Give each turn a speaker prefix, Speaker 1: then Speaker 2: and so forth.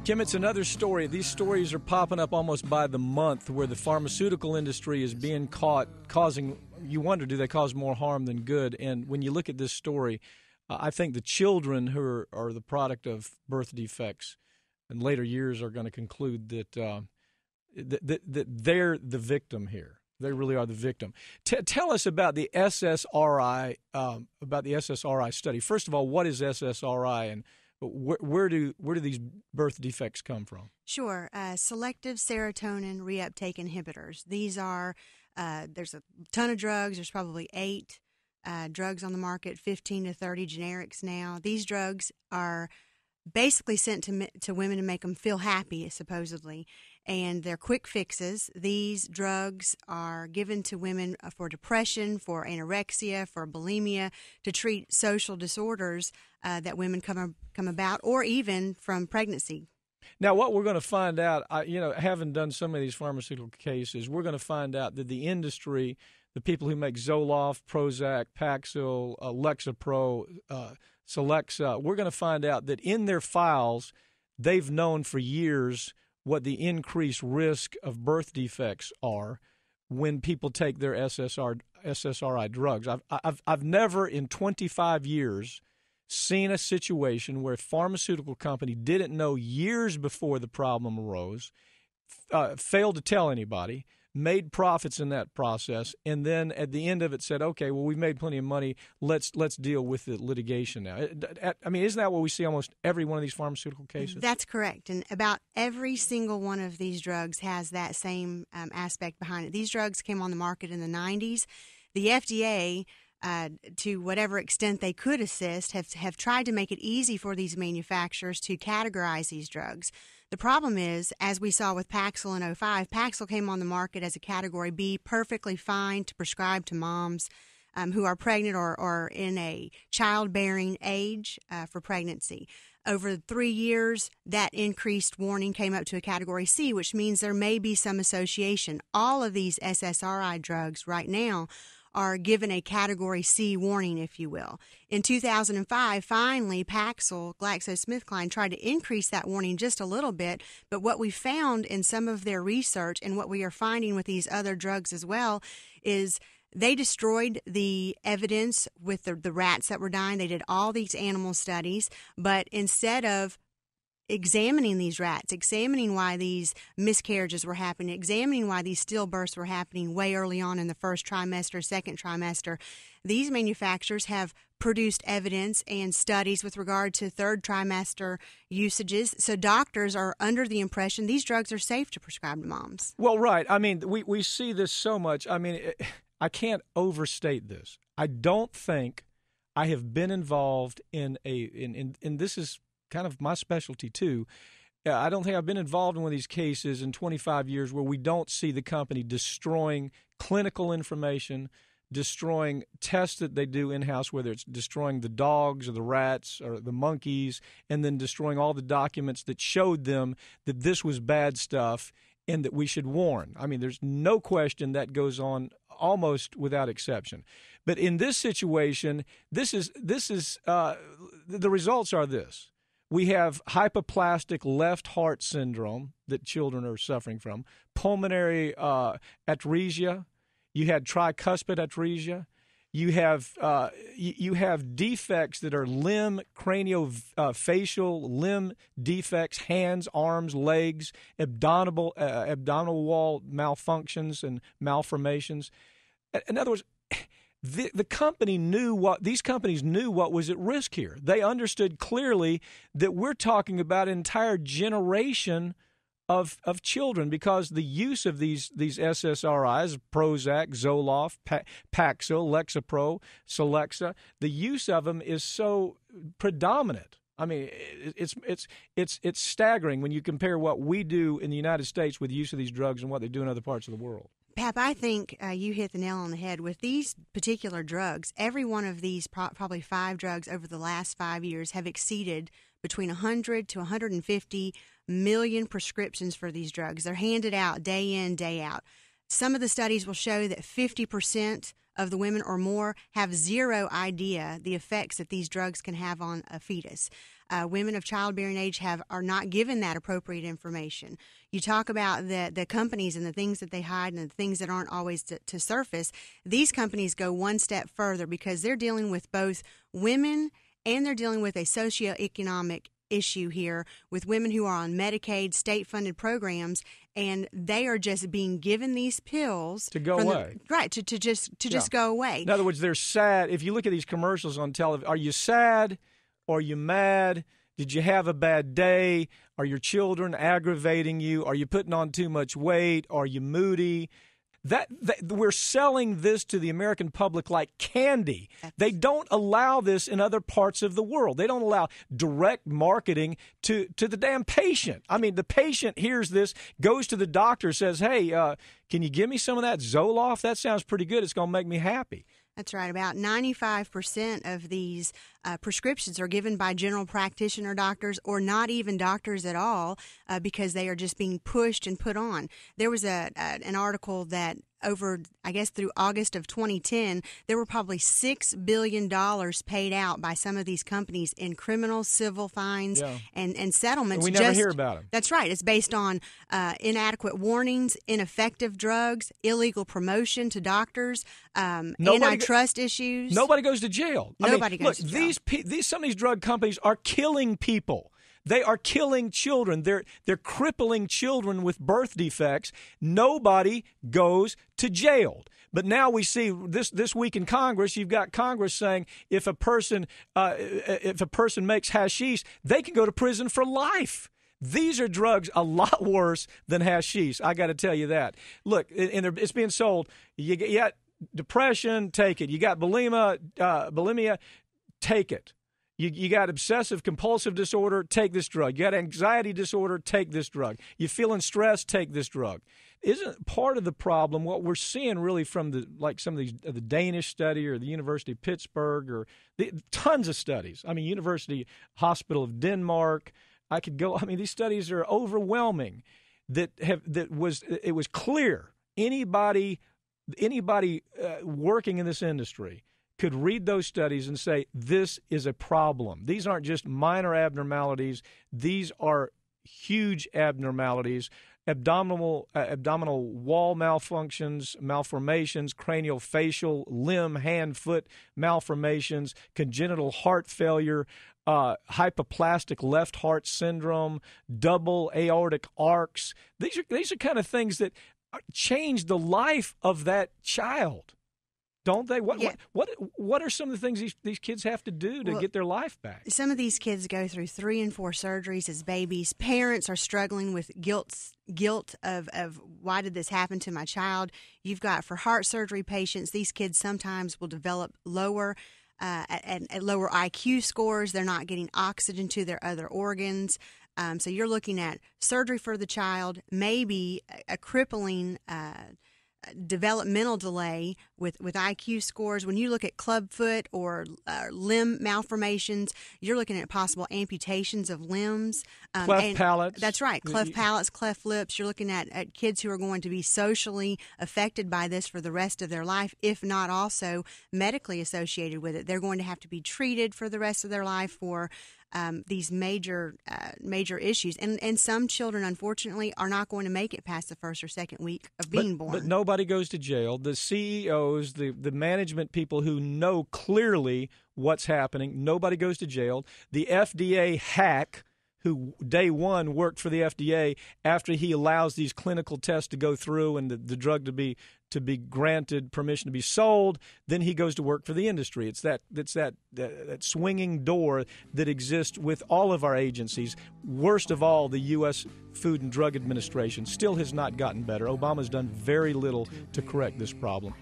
Speaker 1: Kim, it's another story. These stories are popping up almost by the month where the pharmaceutical industry is being caught causing, you wonder, do they cause more harm than good? And when you look at this story, I think the children who are the product of birth defects in later years are going to conclude that that they're the victim here. They really are the victim. Tell us about the SSRI study. First of all, what is SSRI, and where do these birth defects come from?
Speaker 2: Sure. Selective serotonin reuptake inhibitors. These are, there's a ton of drugs. There's probably 8 drugs on the market, 15 to 30 generics now. These drugs are basically sent to women to make them feel happy, supposedly, and they're quick fixes. These drugs are given to women for depression, for anorexia, for bulimia, to treat social disorders that women come about, or even from pregnancy.
Speaker 1: Now, what we're going to find out, having done some of these pharmaceutical cases, we're going to find out that the industry, the people who make Zoloft, Prozac, Paxil, Lexapro, Celexa, we're going to find out that in their files, they've known for years what the increased risk of birth defects are when people take their SSRI drugs. I've never in 25 years seen a situation where a pharmaceutical company didn't know years before the problem arose, failed to tell anybody, made profits in that process, and then at the end of it said, okay, well, we've made plenty of money, let's deal with the litigation now. I mean, isn't that what we see almost every one of these pharmaceutical cases?
Speaker 2: That's correct, and about every single one of these drugs has that same aspect behind it. These drugs came on the market in the 90s. The FDA, to whatever extent they could assist, have tried to make it easy for these manufacturers to categorize these drugs. The problem is, as we saw with Paxil in 2005, Paxil came on the market as a Category B, perfectly fine to prescribe to moms who are pregnant or in a childbearing age for pregnancy. Over 3 years, that increased warning came up to a Category C, which means there may be some association. All of these SSRI drugs right now are given a Category C warning, if you will. In 2005, finally, Paxil, GlaxoSmithKline, tried to increase that warning just a little bit, but what we found in some of their research and what we are finding with these other drugs as well is they destroyed the evidence with the rats that were dying. They did all these animal studies, but instead of examining these rats, examining why these miscarriages were happening, examining why these stillbirths were happening way early on in the first trimester, second trimester, these manufacturers have produced evidence and studies with regard to third trimester usages. So doctors are under the impression these drugs are safe to prescribe to moms.
Speaker 1: Well, right. I mean, we see this so much. I mean, I can't overstate this. I don't think I have been involved in this is kind of my specialty too. I don't think I've been involved in one of these cases in 25 years where we don't see the company destroying clinical information, destroying tests that they do in-house, whether it's destroying the dogs or the rats or the monkeys, and then destroying all the documents that showed them that this was bad stuff and that we should warn. I mean, there's no question that goes on almost without exception. But in this situation, this is the results are this. We have hypoplastic left heart syndrome that children are suffering from, pulmonary atresia. You had tricuspid atresia. You have defects that are limb, craniofacial limb defects, hands, arms, legs, abdominal wall malfunctions and malformations. In other words, these companies knew what was at risk here. They understood clearly that we're talking about an entire generation of children because the use of these SSRIs, Prozac, Zoloft, Paxil, Lexapro, Celexa, the use of them is so predominant. I mean, it's staggering when you compare what we do in the United States with the use of these drugs and what they do in other parts of the world.
Speaker 2: Pap, I think you hit the nail on the head. With these particular drugs, every one of these, probably 5 drugs over the last 5 years, have exceeded between 100 to 150 million prescriptions for these drugs. They're handed out day in, day out. Some of the studies will show that 50% of the women or more have zero idea the effects that these drugs can have on a fetus. Women of childbearing age are not given that appropriate information. You talk about the companies and the things that they hide and the things that aren't always to surface. These companies go one step further because they're dealing with both women and they're dealing with a socioeconomic issue here with women who are on Medicaid, state-funded programs, and they are just being given these pills
Speaker 1: to go away.
Speaker 2: To just go away.
Speaker 1: In other words, they're sad. If you look at these commercials on television, are you sad? Are you mad? Did you have a bad day? Are your children aggravating you? Are you putting on too much weight? Are you moody? That we're selling this to the American public like candy. They don't allow this in other parts of the world. They don't allow direct marketing to the damn patient. I mean, the patient hears this, goes to the doctor, says, hey, can you give me some of that Zoloft? That sounds pretty good. It's going to make me happy.
Speaker 2: That's right. About 95% of these prescriptions are given by general practitioner doctors or not even doctors at all because they are just being pushed and put on. There was an article that over, I guess, through August of 2010, there were probably $6 billion paid out by some of these companies in criminal, civil fines and settlements.
Speaker 1: And we never hear about them.
Speaker 2: That's right. It's based on inadequate warnings, ineffective drugs, illegal promotion to doctors, antitrust issues.
Speaker 1: Nobody goes to jail.
Speaker 2: Nobody goes to jail.
Speaker 1: Some of these drug companies are killing people. They are killing children. They're crippling children with birth defects. Nobody goes to jail. But now we see this week in Congress, you've got Congress saying if a person makes hashish, they can go to prison for life. These are drugs a lot worse than hashish. I got to tell you that. Look, it's being sold. You got depression, take it. You got bulimia, take it. You got obsessive compulsive disorder, take this drug. You got anxiety disorder, take this drug. You feeling stressed, take this drug. Isn't part of the problem what we're seeing really from some of these the Danish study or the University of Pittsburgh or tons of studies? I mean, University Hospital of Denmark. These studies are overwhelming. It was clear anybody working in this industry could read those studies and say, this is a problem. These aren't just minor abnormalities. These are huge abnormalities, abdominal wall malformations, craniofacial, limb, hand, foot malformations, congenital heart failure, hypoplastic left heart syndrome, double aortic arcs. These are kind of things that change the life of that child. Don't they? What are some of the things these kids have to do to get their life back?
Speaker 2: Some of these kids go through 3 and 4 surgeries as babies. Parents are struggling with guilt of why did this happen to my child? You've got for heart surgery patients, these kids sometimes will develop lower IQ scores. They're not getting oxygen to their other organs. So you're looking at surgery for the child, maybe a crippling developmental delay with IQ scores. When you look at clubfoot or limb malformations, you're looking at possible amputations of limbs.
Speaker 1: Cleft palates.
Speaker 2: That's right. Cleft palates, cleft lips. You're looking at kids who are going to be socially affected by this for the rest of their life, if not also medically associated with it. They're going to have to be treated for the rest of their life for these major issues. And some children, unfortunately, are not going to make it past the first or second week of being born.
Speaker 1: But nobody goes to jail. The CEOs, the management people who know clearly what's happening, nobody goes to jail. The FDA hack, who day one worked for the FDA, after he allows these clinical tests to go through and the drug to be granted permission to be sold, then he goes to work for the industry. It's that swinging door that exists with all of our agencies. Worst of all, the U.S. Food and Drug Administration still has not gotten better. Obama's done very little to correct this problem.